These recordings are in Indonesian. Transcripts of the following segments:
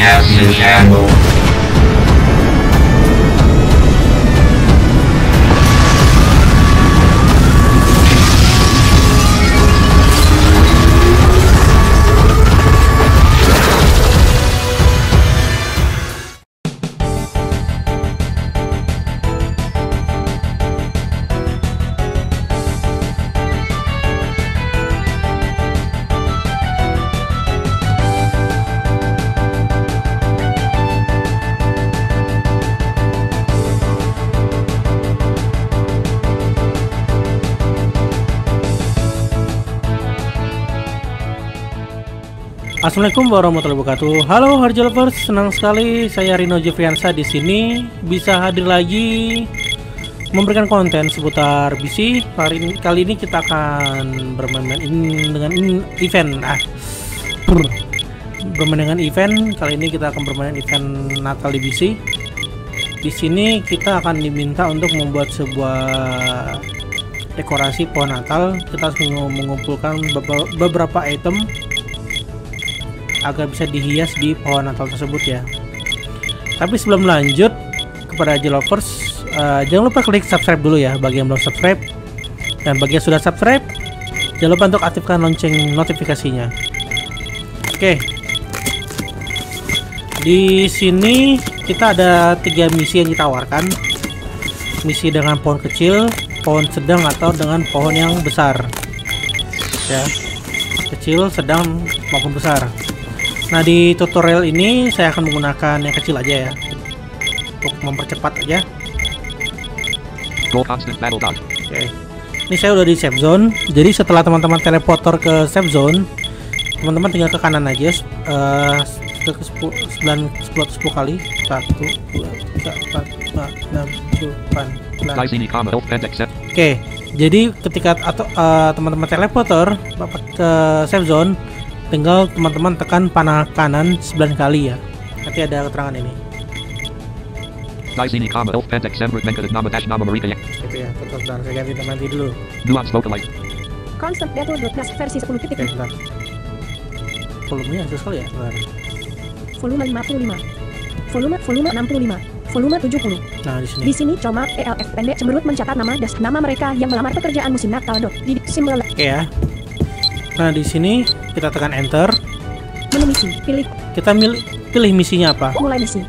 Broadcasting channel. Assalamualaikum warahmatullahi wabarakatuh. Halo Harjo Lovers, senang sekali saya Rino Jeffriansa di sini bisa hadir lagi memberikan konten seputar BC. Kali ini kita akan bermain dengan event. Bermain dengan event. Kali ini kita akan bermain event Natal di BC. Di sini kita akan diminta untuk membuat sebuah dekorasi pohon Natal. Kita harus mengumpulkan beberapa item agar bisa dihias di pohon Natal tersebut ya. Tapi sebelum lanjut kepada Harjo Lovers, jangan lupa klik subscribe dulu ya bagi yang belum subscribe, dan bagi yang sudah subscribe jangan lupa untuk aktifkan lonceng notifikasinya. Oke, di sini kita ada 3 misi yang ditawarkan. Misi dengan pohon kecil, pohon sedang, atau dengan pohon yang besar ya, kecil, sedang maupun besar. Nah, di tutorial ini saya akan menggunakan yang kecil aja ya, untuk mempercepat aja. Oke. Ini saya udah di save zone. Jadi setelah teman-teman teleporter ke save zone, teman-teman tinggal ke kanan aja, ke 10 kali. 1, 2, 3, 4, 5, 6, 7, 8. Oke. Jadi ketika teman-teman teleporter ke save zone, tinggal teman-teman tekan panah kanan 9 kali ya. Nanti ada keterangan ini. Gitu ya, tetap saya ganti nanti dulu. Constant Battle Broadcast versi 10 titik. Oke, bentar. Volumenya agak sekali ya. Bentar. Volume 55. Volume 65. Volume 70. Nah, di sini. Di sini coma ELF pendek cemberut mencatat nama mereka yang melamar pekerjaan musim Natal di simbol. Oke ya. Nah, di sini kita tekan enter. Menu misi, pilih. Kita pilih misinya apa? Mulai misi.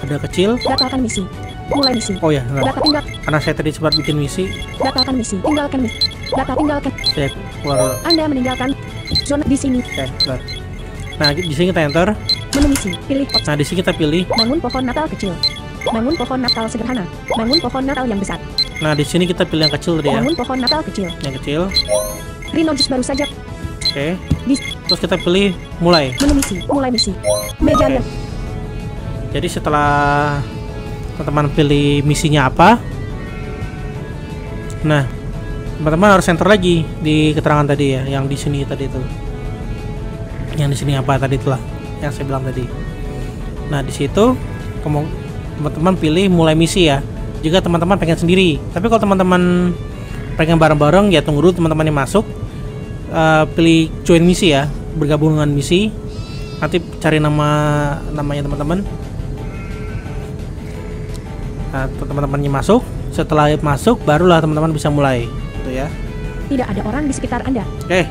Ada kecil. Datakan misi. Mulai misi. Oh ya, nah. Data tinggal. Karena saya tadi sempat bikin misi. Datakan misi. Tinggalkan misi. Data tinggalkan. Saya keluar. Anda meninggalkan zona di sini. Oke, bentar. Nah, di sini kita enter. Menu misi, pilih. Nah, di sini kita pilih. Bangun pohon Natal kecil. Bangun pohon Natal sederhana. Bangun pohon Natal yang besar. Nah, di sini kita pilih yang kecil tadi ya. Bangun pohon Natal kecil. Yang kecil. Rino Jus baru saja. Oke. Terus kita pilih mulai. Menu misi, mulai misi. Meja. Jadi setelah teman-teman pilih misinya apa, nah teman-teman harus enter lagi di keterangan tadi ya, yang di sini tadi itu. Yang di sini apa tadi itulah yang saya bilang tadi. Nah, di situ teman-teman pilih mulai misi ya. Jika teman-teman pengen sendiri, tapi kalau teman-teman pengen bareng-bareng ya tunggu dulu teman-teman yang masuk. Pilih join misi ya, bergabung dengan misi. Nanti cari namanya teman-teman. Nah, teman-temannya masuk. Setelah masuk, barulah teman-teman bisa mulai, gitu ya. Tidak ada orang di sekitar Anda. Oke.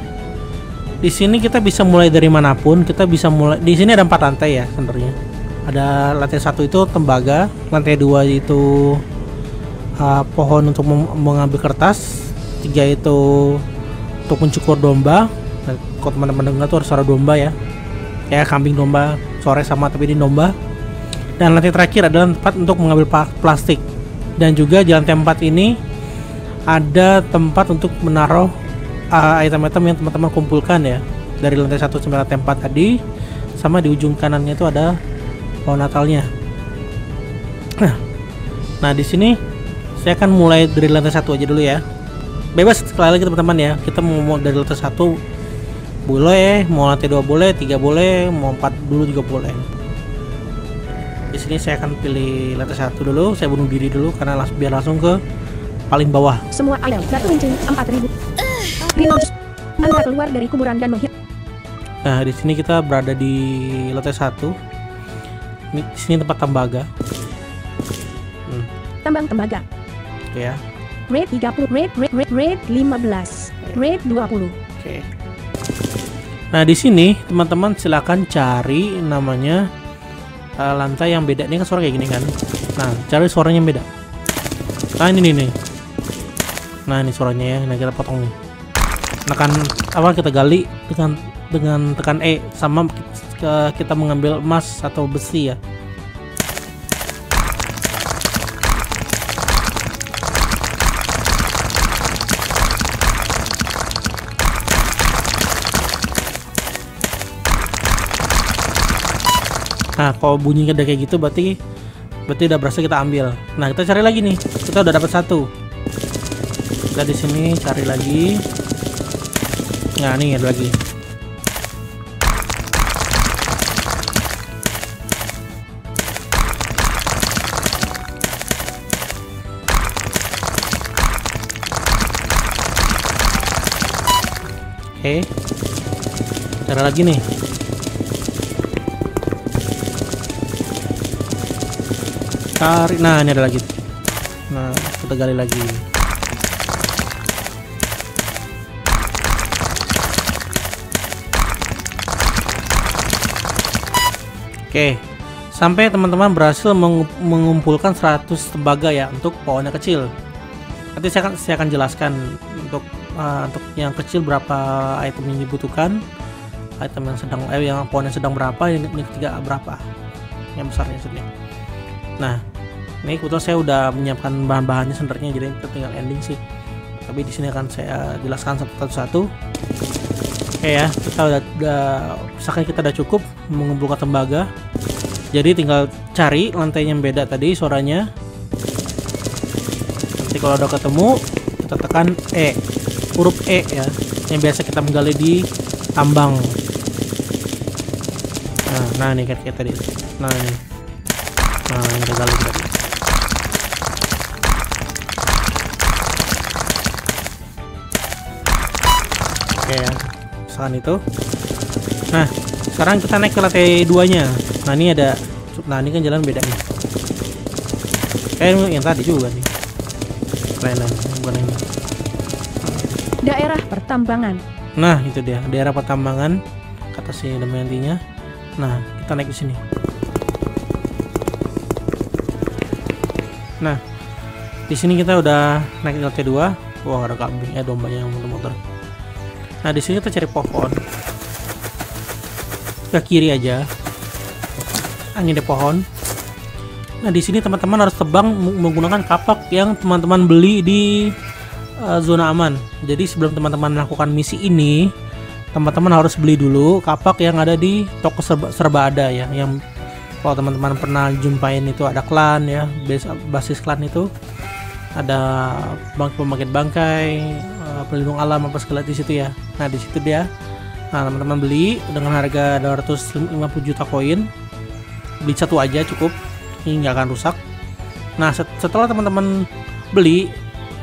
Di sini kita bisa mulai dari manapun. Kita bisa mulai. Di sini ada 4 lantai ya sebenarnya. Ada lantai 1 itu tembaga, lantai 2 itu pohon untuk mengambil kertas, 3 itu untuk mencukur domba. Nah, kalau teman-teman dengar tuh ada suara domba ya, kambing domba sore sama, tapi ini domba. Dan lantai terakhir adalah tempat untuk mengambil plastik, dan juga di lantai 4 ini ada tempat untuk menaruh item-item yang teman-teman kumpulkan ya, dari lantai 1 sampai lantai 4 tadi. Sama di ujung kanannya itu ada pohon Natalnya. Nah, di sini saya akan mulai dari lantai 1 aja dulu ya. Bebas sekali lagi teman-teman ya. Kita mau dari lantai 1 boleh, mau lantai 2 boleh, 3 boleh, mau 4 dulu juga boleh. Di sini saya akan pilih lantai 1 dulu. Saya bunuh diri dulu karena biar langsung ke paling bawah. Semua item batu runcing 4000. Anda keluar dari kuburan dan menghilang. Nah, di sini kita berada di lantai 1. Ini di sini tempat tembaga. Tambang tembaga. Oke ya. Rate 30, rate 15, rate 20. Oke. Nah di sini teman-teman silakan cari namanya lantai yang beda. Ini kan suara kayak gini kan. Nah cari suaranya yang beda. Nah ini nih. Nah ini suaranya ya. Nah kita potong nih. Tekan apa, kita gali dengan tekan E, sama kita mengambil emas atau besi ya. Nah, kalau bunyinya udah kayak gitu berarti udah berhasil kita ambil. Nah, kita cari lagi nih. Kita udah dapat satu. Kita di sini cari lagi. Nah, nih ada lagi. Oke. Cari lagi nih. Tarik, nah ini ada lagi. Nah kita gali lagi. Oke, sampai teman-teman berhasil mengumpulkan 100 tembaga ya untuk pohonnya kecil. Nanti saya akan jelaskan untuk yang kecil berapa item yang dibutuhkan, item yang sedang yang pohonnya sedang berapa, yang ketiga berapa, yang besarnya sedih. Nah, ini kebetulan saya udah menyiapkan bahan-bahannya sebenarnya, jadi kita tinggal ending sih. Tapi di sini akan saya jelaskan satu-satu. Oke ya, kita misalkan kita udah cukup mengumpulkan tembaga. Jadi tinggal cari lantainya yang beda tadi suaranya. Nanti kalau udah ketemu, kita tekan E, huruf E ya, yang biasa kita menggali di tambang. Nah ini kayak tadi. Nah ini. Nah, ini kita gali tadi. Oke ya, misalkan itu. Nah, sekarang kita naik ke lantai 2-nya. Nah, ini ada. Nah, ini kan jalan beda nih. Yang tadi juga nih. Lain-lain, bukan ini. Daerah pertambangan. Nah, itu dia, daerah pertambangan. Kata si Damayantinya. Nah, kita naik di sini. Nah, di sini kita udah naik ke lantai 2. Wah, ada kambing, dombanya yang muter-muter. Nah, di sini kita cari pohon. Ke kiri aja. Ini ada pohon. Nah, di sini teman-teman harus tebang menggunakan kapak yang teman-teman beli di zona aman. Jadi sebelum teman-teman melakukan misi ini, teman-teman harus beli dulu kapak yang ada di toko serba ada ya, yang kalau teman-teman pernah jumpain itu ada klan ya, basis klan itu ada pembangkit bangkai, pelindung alam apa segala di situ ya. Nah di situ dia. Nah teman-teman beli dengan harga 250 juta koin, beli satu aja cukup, ini nggak akan rusak. Nah setelah teman-teman beli,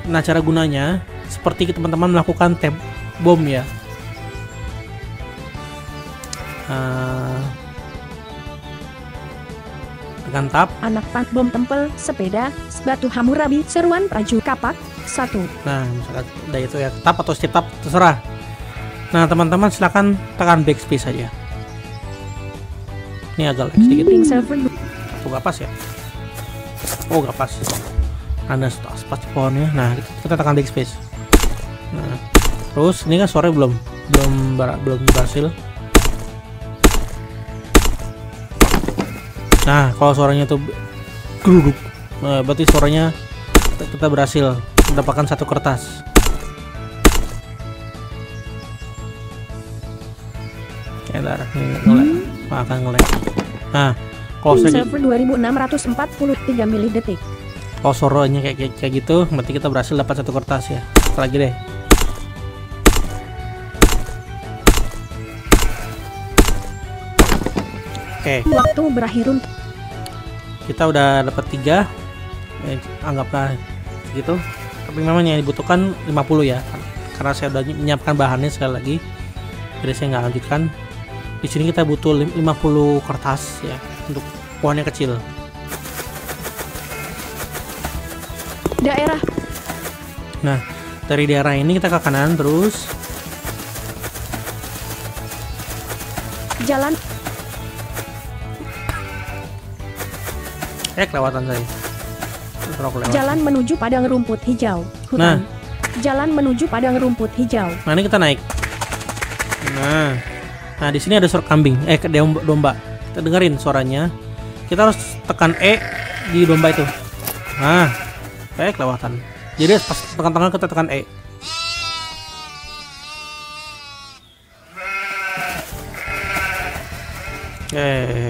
nah cara gunanya seperti teman-teman melakukan tab bom ya. Tekan tab. Anak pan bom tempel sepeda batu Hammurabi seruan praju kapak 1. Nah misalkan udah itu ya, tab atau shift tab terserah. Nah teman-teman silakan tekan backspace saja. Ini agak lag sedikit. Atau gak pas ya? Oh gak pas. Anda pas di pohonnya. Nah kita tekan backspace. Nah terus ini kan suara belum berhasil. Nah kalau suaranya tuh geruduk, nah, berarti suaranya kita berhasil mendapatkan satu kertas. Ntar ngelek, akan ngelek. Nah kalau server 2643 milidetik. Kalau suaranya kayak gitu, berarti kita berhasil dapat satu kertas ya. Lagi deh. Oke. Waktu berakhir untuk kita udah dapat 3, anggaplah gitu. Tapi memang yang dibutuhkan 50 ya, karena saya udah menyiapkan bahannya sekali lagi, jadi saya nggak lanjutkan. Di sini kita butuh 50 kertas ya untuk pohonnya kecil. Daerah. Nah, dari daerah ini kita ke kanan terus. Jalan. Kelewatan saya. Jalan menuju padang rumput hijau. Hutan. Jalan menuju padang rumput hijau. Nah, ini kita naik. Nah, di sini ada suara kambing. Domba. Kita dengerin suaranya. Kita harus tekan E di domba itu. Nah, kelewatan. Jadi pas tengah-tengah kita tekan E.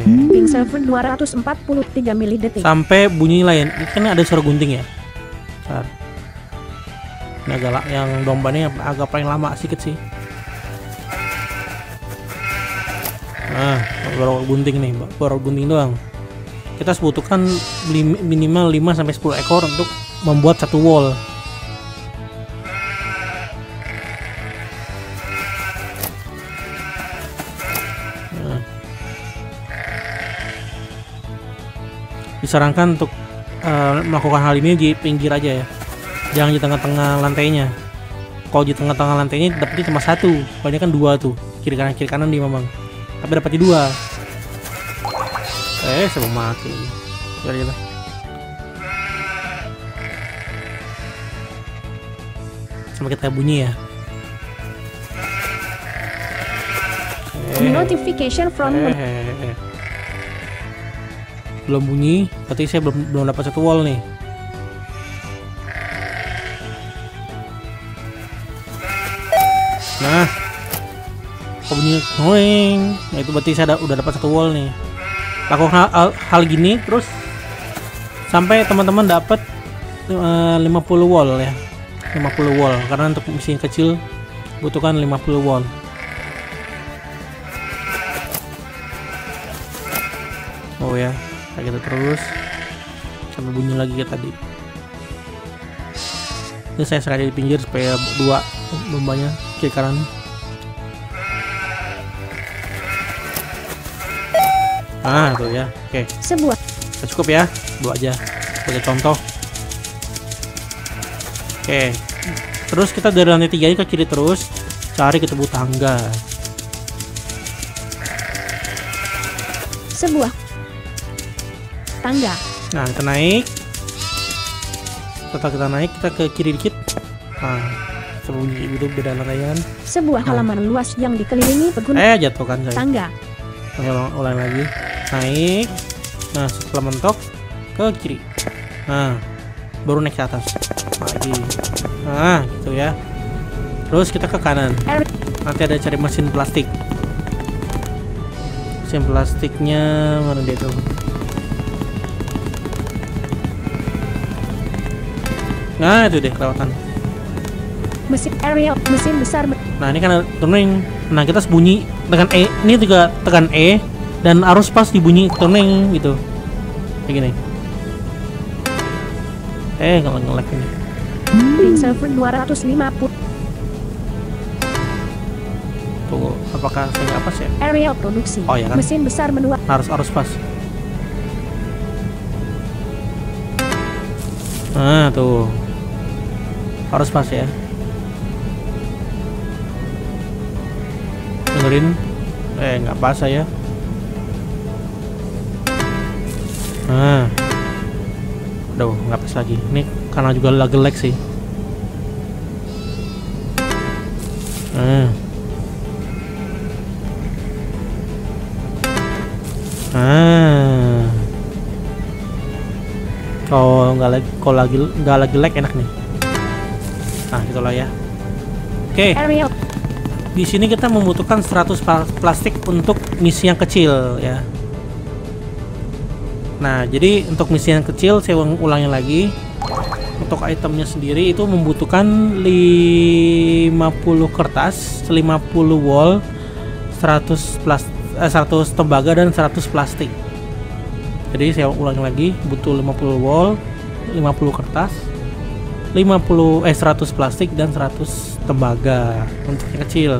Ping server 243 milidetik. Sampai bunyi lain. Ini kan ada suara gunting ya. Bentar. Ini agak yang domba ini agak paling lama sedikit sih. Nah, baru gunting nih, baru gunting doang. Kita butuhkan minimal 5 sampai 10 ekor untuk membuat satu wall. Nah. Disarankan untuk melakukan hal ini di pinggir aja ya. Jangan di tengah-tengah lantainya. Kalau di tengah-tengah lantainya dapetnya cuma satu, banyak kan dua tuh, kiri kanan dia memang. Tapi dapatnya dua. Sebelum mati. Biar gitu. Sampai kita bunyi ya. Notification from belum bunyi, berarti saya belum dapat satu wall nih. Nah, kok bunyi ngoeng? Nah, itu berarti saya udah dapat satu wall nih. Lakukan hal gini terus sampai teman-teman dapat 50 wall ya. 50 wall karena untuk misi yang kecil butuhkan 50 wall. Oh ya, kayak gitu terus sampai bunyi lagi kayak tadi. Ini saya sengaja di pinggir supaya dua dombanya kiri kanan. Ah, tuh ya. Oke. Sebuah. Cukup ya, dua aja sebagai contoh. Oke. Terus kita dari lantai 3 ke kiri terus cari ketemu tangga. Sebuah tangga. Nah, kita naik. Setelah kita naik, kita ke kiri dikit. Nah, sembunyi itu beda lantaian. Sebuah halaman luas yang dikelilingi pegunungan. Jatuh kan saya. Tangga. Ulang lagi. Naik. Nah, setelah mentok ke kiri. Nah, baru naik ke atas. Lagi. Nah, gitu ya. Terus kita ke kanan. Nanti ada cari mesin plastik. Mesin plastiknya mana dia tuh? Nah, itu deh kelewatan. Mesin aerial, mesin besar. Nah, ini kan turning. Nah, kita sembunyi tekan E. Ini juga tekan E dan arus pas dibunyi turning gitu. Kayak gini. Nge-lag ini. Ping server 250. Tunggu, apakah saya nggak pas ya? Aerial produksi. Oh ya kan? Mesin besar menua. Arus pas. Nah, tuh. Harus pas ya. Dengerin. Nggak pas saya. Nah. Aduh, nggak pas lagi. Ini karena juga lagi lag sih. Nah. Kalau nggak lagi lag enak nih. Nah, gitulah ya. Oke. Di sini kita membutuhkan 100 plastik untuk misi yang kecil ya. Nah, jadi untuk misi yang kecil saya ulangi lagi. Untuk itemnya sendiri itu membutuhkan 50 kertas, 50 wall, 100 tembaga dan 100 plastik. Jadi saya ulangi lagi, butuh 50 wall, 50 kertas, 100 plastik dan 100 tembaga untuk yang kecil.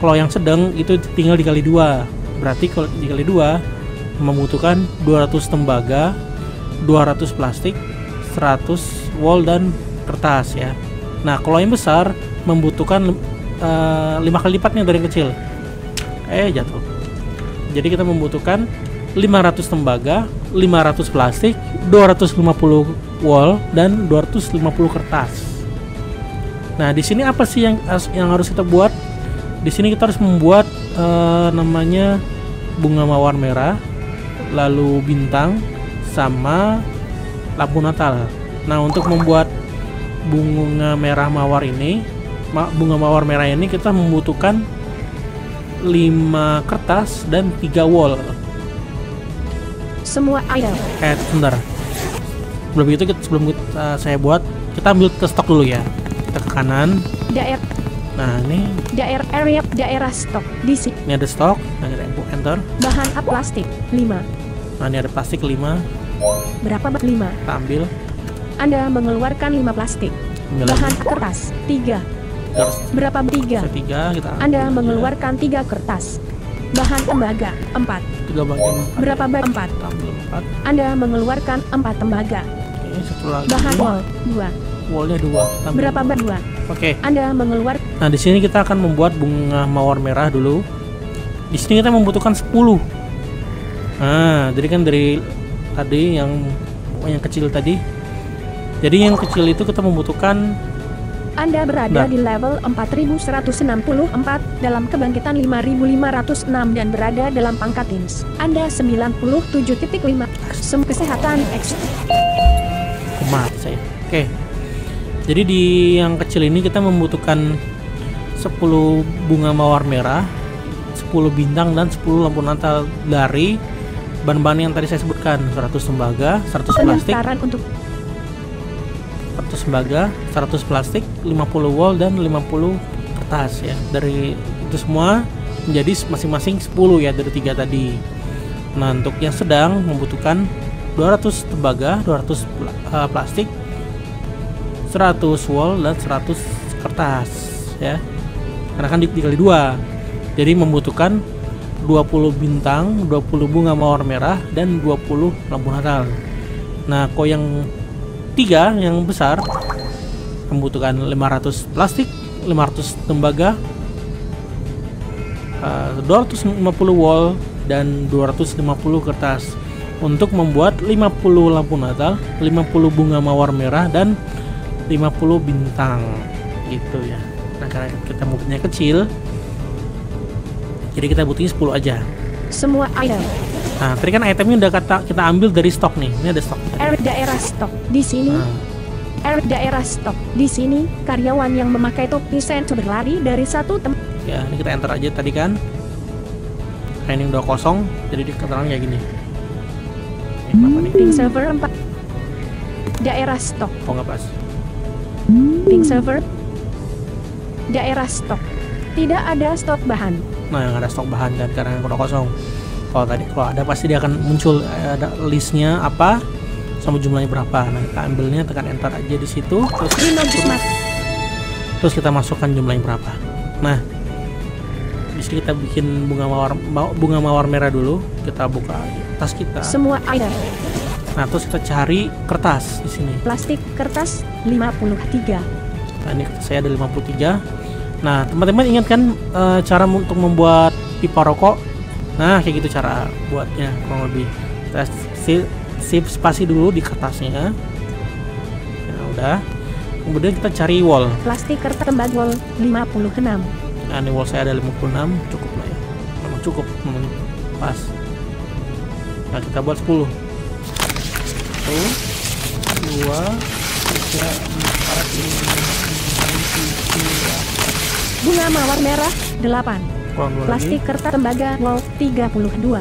Kalau yang sedang itu tinggal dikali 2. Berarti kalau dikali 2 membutuhkan 200 tembaga, 200 plastik, 100 wol dan kertas ya. Nah, kalau yang besar membutuhkan 5 kali lipatnya dari yang kecil. Jatuh. Jadi kita membutuhkan 500 tembaga, 500 plastik, 250 wol dan 250 kertas. Nah, di sini apa sih yang harus kita buat? Di sini kita harus membuat namanya bunga mawar merah, lalu bintang sama lampu Natal. Nah, untuk membuat bunga merah mawar ini, bunga mawar merah ini kita membutuhkan 5 kertas dan 3 wol. Semua item. Sebentar. Sebelum saya buat, kita ambil ke stok dulu ya. Kita ke kanan. Nah, ini daerah stok di sini. Ini ada stok. Nah, kita enter. Bahan plastik 5. Nah, ini ada plastik 5. Berapa 5? Kita ambil. Anda mengeluarkan 5 plastik. Bahan kertas 3. Berapa 3? 3 kita ambil. Anda mengeluarkan 3 kertas. Bahan tembaga 4. 3 bagian 4. Berapa 4? Ambil 4. Anda mengeluarkan 4 tembaga. Oke, satu lagi. Bahan wol 2. Wolnya 2. Berapa 2? Oke. Anda mengeluarkan. Nah, di sini kita akan membuat bunga mawar merah dulu. Di sini kita membutuhkan 10. Nah, jadi kan dari tadi yang kecil tadi. Jadi yang kecil itu kita membutuhkan. Anda berada di level 4164 dalam kebangkitan 5506 dan berada dalam pangkat ins. Anda 97.5. Kesehatan X. Mati saya. Oke. Jadi di yang kecil ini kita membutuhkan 10 bunga mawar merah, 10 bintang dan 10 lampu Natal dari bahan-bahan yang tadi saya sebutkan. 100 tembaga, 100 plastik. Untuk 100 tembaga, 100 plastik, 50 wol dan 50 kertas ya. Dari itu semua menjadi masing-masing 10 ya dari 3 tadi. Nah, untuk yang sedang membutuhkan 200 tembaga, 200 plastik, 100 wol dan 100 kertas ya. Karena kan dikali 2. Jadi membutuhkan 20 bintang, 20 bunga mawar merah dan 20 lampu Natal. Nah, kok yang 3 yang besar membutuhkan 500 plastik, 500 tembaga, 250 wol dan 250 kertas untuk membuat 50 lampu Natal, 50 bunga mawar merah dan 50 bintang gitu ya. Nah, karena kita mobilnya kecil, jadi kita butuhnya 10 aja. Semua item. Nah, tadi kan itemnya udah kita ambil dari stok nih. Ini ada stok. Daerah stok di sini. Daerah stok di sini. Karyawan yang memakai topi senso berlari dari satu tempat. Ya, ini kita enter aja tadi kan. Nah, ini udah kosong, jadi di keterangan kayak gini. Ping server 4. Daerah stok. Oh, nggak pas. Ping server. Daerah stok. Tidak ada stok bahan. Nah, yang ada stok bahan kan karena udah kosong. Kalau ada pasti dia akan muncul ada listnya apa sama jumlahnya berapa. Nah, kita ambilnya, tekan enter aja di situ. Terus kita masukkan jumlahnya berapa. Nah, di sini kita bikin bunga mawar merah dulu. Kita buka tas kita. Semua item. Nah, terus kita cari kertas di sini. Plastik kertas 53. Nah, ini saya ada 53. Nah, teman-teman ingat kan cara untuk membuat pipa rokok? Nah, kayak gitu cara buatnya kurang lebih. Kita shift spasi dulu di kertasnya. Nah, udah. Kemudian kita cari wol. Plastik kertas tembak wol 56. Nah, ini wol saya ada 56, cukup lah ya. Memang cukup, memang pas. Nah, kita buat 10. 1, 2, 3, 4, 5, 6, 7, 8. Bunga mawar merah 8. Plastik kertas tembaga wol 32. 1,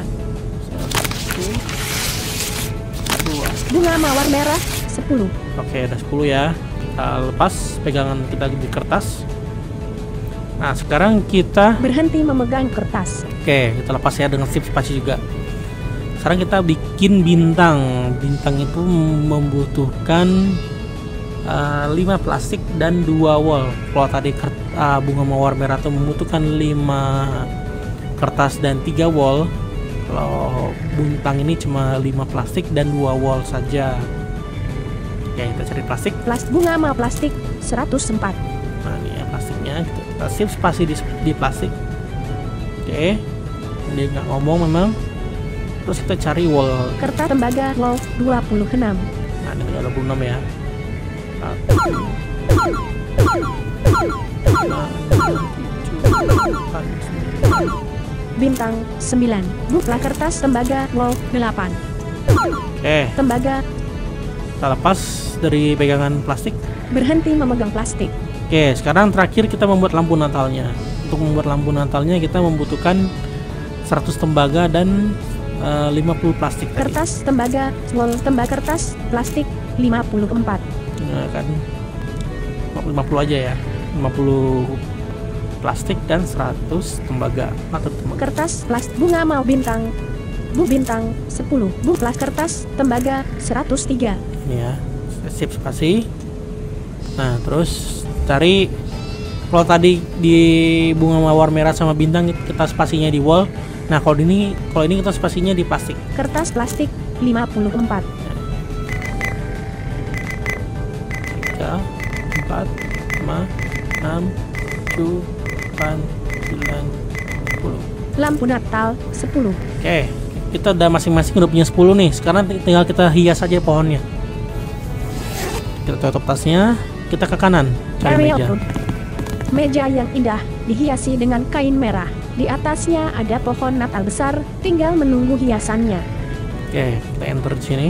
2. Bunga mawar merah 10. Oke, ada 10 ya. Kita lepas pegangan kita di kertas. Nah, sekarang kita berhenti memegang kertas. Oke, kita lepas ya dengan shift spasi juga. Sekarang kita bikin bintang. Bintang itu membutuhkan 5 plastik dan 2 wol. Kalau tadi bunga mawar merah itu membutuhkan 5 kertas dan 3 wol. Kalau bintang ini cuma 5 plastik dan 2 wall saja. Oke, kita cari plastik. Bunga mawar plastik 104. Nah ini ya plastiknya, kita shift spasi di plastik. Oke, dia nggak ngomong memang. Terus kita cari wall. Kertas tembaga wall 26. Nah ini udah 26 ya. 1, 2, 3, 4, 5, 6, 7, 8, 9. Bintang 9. Buka kertas tembaga wall 8. Oke, Tembaga kita lepas dari pegangan plastik. berhenti memegang plastik. Oke, sekarang terakhir kita membuat lampu natalnya. Untuk membuat lampu natalnya kita membutuhkan 100 tembaga dan 50 plastik tadi. Kertas tembaga wall tembaga kertas plastik 54. Nah, kan 50 aja ya. 50 plastik dan 100 tembaga atau tembaga. Kertas plastik bunga mau bintang. Bintang 10. Kertas tembaga 103. Ini ya, shift spasi. Nah, terus cari, kalau tadi di bunga mawar merah sama bintang kita spasinya di wall. Nah, kalau ini kita spasinya di plastik. Kertas plastik 54. 3, 4, 5, 6, 7, 8, 9, 10. Lampu Natal 10. Oke, kita udah masing-masing udah punya 10 nih. Sekarang tinggal kita hias aja pohonnya. Kita tutup tasnya, kita ke kanan cari meja. Meja yang indah dihiasi dengan kain merah. Di atasnya ada pohon Natal besar, tinggal menunggu hiasannya. Oke, kita enter di sini.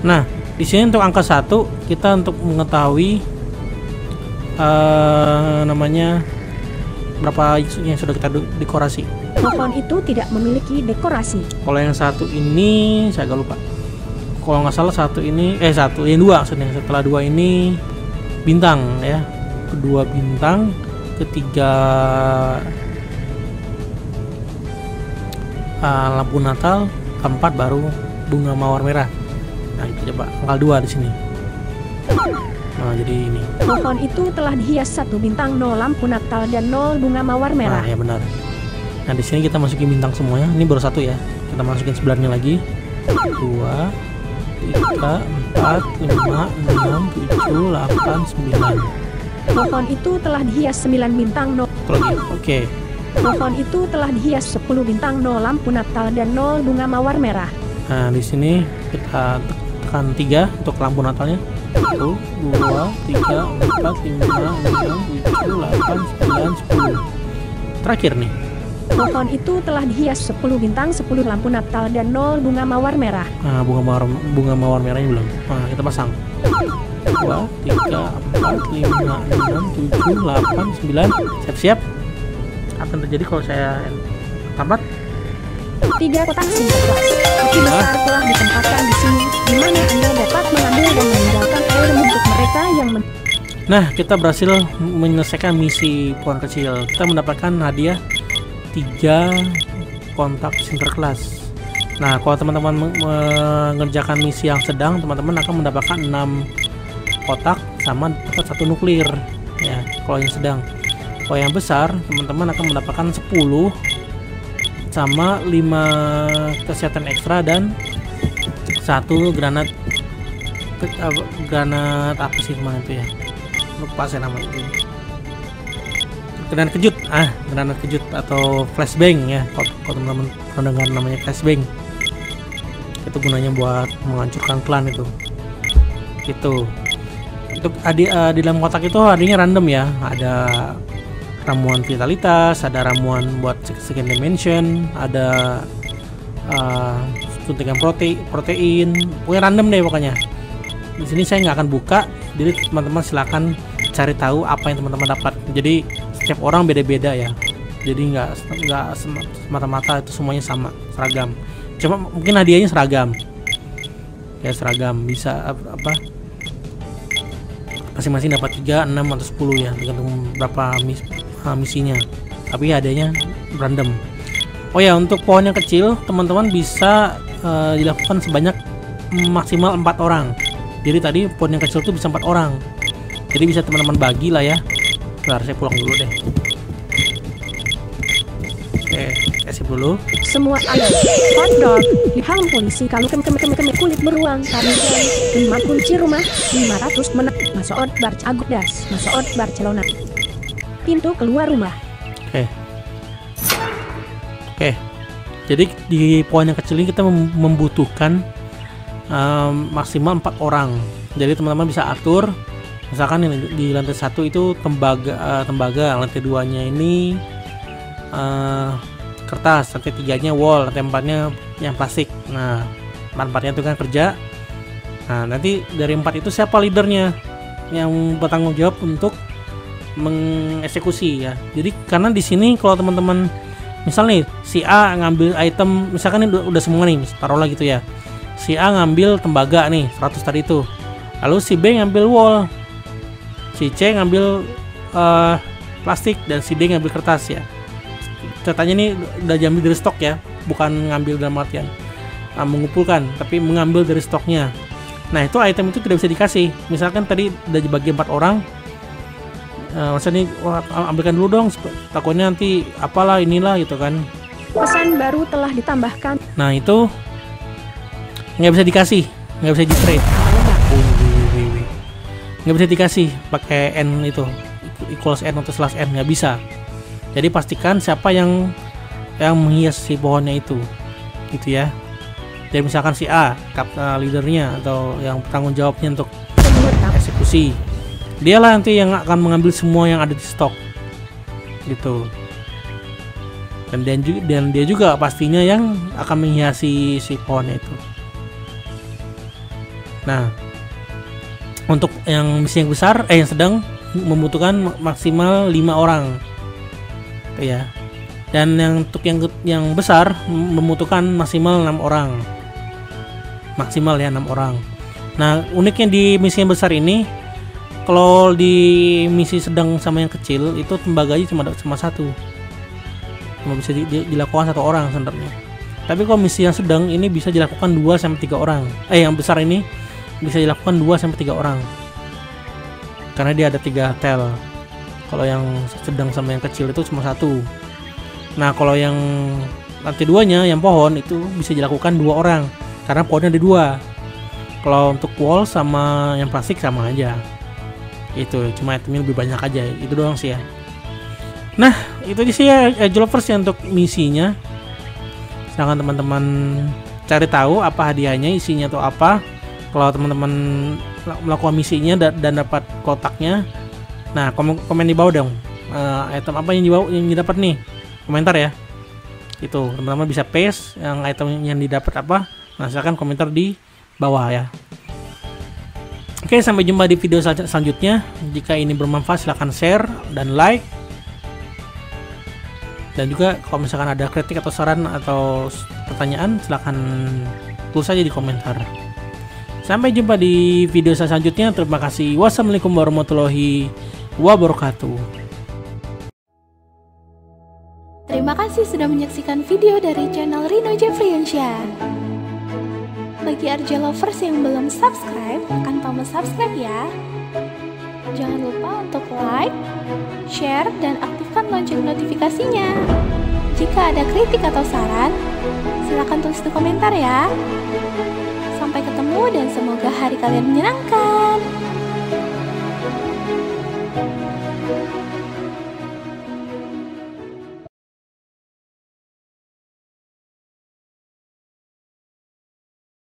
Nah, di sini untuk angka 1 kita untuk mengetahui namanya berapa yang sudah kita dekorasi. Pohon itu tidak memiliki dekorasi. Kalau yang 1 ini saya agak lupa. Kalau nggak salah 1 ini yang 2 maksudnya. Setelah 2 ini bintang ya. Kedua bintang, ketiga lampu Natal, keempat baru bunga mawar merah. Nah, itu coba angka 2 di sini. Nah, jadi ini. Pohon itu telah dihias 1 bintang, 0 lampu Natal dan 0 bunga mawar merah. Nah, ya benar. Nah, di sini kita masukin bintang semuanya. Ini baru 1 ya. Kita masukin sebelahnya lagi. 2, 3, 4, 5, 6, 7, 8, 9. Pohon itu telah dihias 9 bintang, 0. Oke. Pohon itu telah dihias 10 bintang, 0 lampu Natal dan 0 bunga mawar merah. Nah, di sini kita tekan 3 untuk lampu Natalnya. 1, 2, 3, 4, 5, 6, 7, 8, 9, 10. Terakhir nih. Pohon itu telah dihias 10 bintang, 10 lampu Natal dan 0 bunga mawar merah. Nah, bunga mawar merahnya belum. Nah, kita pasang. 2, 3, 4, 5, 6, 7, 8, 9. Siap-siap. Apa yang terjadi kalau saya tambat? 3 kotak sinterklas kopi besar telah ditempatkan di sini, di mana Anda dapat mengambil dan meninggalkan air untuk mereka yang Nah, kita berhasil menyelesaikan misi pohon kecil. Kita mendapatkan hadiah 3 kontak sinterklas. Nah, kalau teman-teman mengerjakan misi yang sedang, teman-teman akan mendapatkan 6 kotak sama dapat 1 nuklir. Ya, kalau yang sedang. Kalau yang besar, teman-teman akan mendapatkan 10 sama 5 kesehatan ekstra dan 1 granat apa sih kemana itu ya, lupa saya nama itu, granat kejut, granat kejut atau flashbang ya, kalau teman-teman pernah dengar namanya flashbang. Itu gunanya buat menghancurkan klan itu. Untuk di dalam kotak itu hadiahnya random ya, ada ramuan vitalitas, ada ramuan buat second dimension, ada suntikan protein, pokoknya random deh pokoknya. Di sini saya nggak akan buka, jadi teman-teman silakan cari tahu apa yang teman-teman dapat. Jadi setiap orang beda-beda ya, jadi nggak semata-mata itu semuanya sama, seragam. Cuma mungkin hadiahnya seragam, ya seragam bisa apa? Masing-masing dapat 3, 6 atau 10 ya, tergantung berapa misinya. Tapi hadiahnya random. Oh ya, untuk pohon yang kecil teman-teman bisa dilakukan sebanyak maksimal 4 orang. Jadi tadi pohon yang kecil itu bisa 4 orang. Jadi bisa teman-teman bagi lah ya. Bentar, saya pulang dulu deh. Oke, Escape dulu. Semua ada. Hot dog. Di helm polisi kalau kulit beruang. Karnigan. 5 kunci rumah. 500 menang. Masuk Agusdas. Masuk Barcelona. Pintu keluar rumah. Oke. Jadi di poin yang kecil ini kita membutuhkan maksimal 4 orang. Jadi teman-teman bisa atur. Misalkan di lantai 1 itu tembaga, lantai 2-nya ini kertas, lantai 3-nya wall, lantai 4-nya yang plastik. Nah, 4-4-nya itu kan kerja. Nah, nanti dari 4 itu siapa leadernya yang bertanggung jawab untuk mengeksekusi ya. Jadi karena di sini kalau teman-teman misal nih si A ngambil item, misalkan ini udah semua nih, taruhlah gitu ya. Si A ngambil tembaga nih 100 tadi itu. Lalu si B ngambil wall. Si C ngambil plastik dan si D ngambil kertas ya. Ceritanya ini udah diambil dari stok ya, bukan ngambil dalam artian mengumpulkan, tapi mengambil dari stoknya. Nah itu item itu tidak bisa dikasih. Misalkan tadi udah dibagi 4 orang, maksudnya ambilkan dulu dong, takutnya nanti apalah inilah gitu kan. Pesan baru telah ditambahkan. Nah itu nggak bisa dikasih, nggak bisa di trade. Nggak bisa dikasih pakai N itu equals N atau slash N, nggak bisa. Jadi pastikan siapa yang menghias si pohonnya itu gitu ya. Jadi misalkan si A leadernya atau yang bertanggung jawabnya untuk eksekusi, dialah nanti yang akan mengambil semua yang ada di stok gitu. Dan dia juga pastinya yang akan menghiasi si pohonnya itu. Nah, untuk yang misi yang besar, yang sedang membutuhkan maksimal 5 orang, ya. Dan untuk yang besar membutuhkan maksimal 6 orang, maksimal ya 6 orang. Nah uniknya di misi yang besar ini, kalau di misi sedang sama yang kecil itu tembaganya cuma 1, cuma bisa dilakukan 1 orang sebenarnya. Tapi kalau misi yang sedang ini bisa dilakukan 2-3 orang. Yang besar ini bisa dilakukan 2-3 orang karena dia ada 3 tel. Kalau yang sedang sama yang kecil itu cuma 1. Nah kalau yang lantai 2-nya yang pohon itu bisa dilakukan 2 orang karena pohonnya ada 2. Kalau untuk wall sama yang plastik sama aja, itu cuma itemnya lebih banyak aja, itu doang sih ya. Nah itu sih ya Lovers ya untuk misinya. Silahkan teman-teman cari tahu apa hadiahnya, isinya atau apa. Kalau teman-teman melakukan misinya dan dapat kotaknya, nah komen di bawah dong, item apa yang didapat nih, komentar ya. Itu teman-teman bisa paste yang item yang didapat apa. Nah silakan komentar di bawah ya. Oke, sampai jumpa di video selanjutnya. Jika ini bermanfaat silahkan share dan like. Dan juga kalau misalkan ada kritik atau saran atau pertanyaan silahkan tulis saja di komentar. Sampai jumpa di video selanjutnya. Terima kasih. Wassalamualaikum warahmatullahi wabarakatuh. Terima kasih sudah menyaksikan video dari channel Rino Jeffriansyah. Bagi RJ Lovers yang belum subscribe, tekan tombol subscribe ya. Jangan lupa untuk like, share, dan aktifkan lonceng notifikasinya. Jika ada kritik atau saran, silakan tulis di komentar ya. Sampai ketemu dan semoga hari kalian menyenangkan.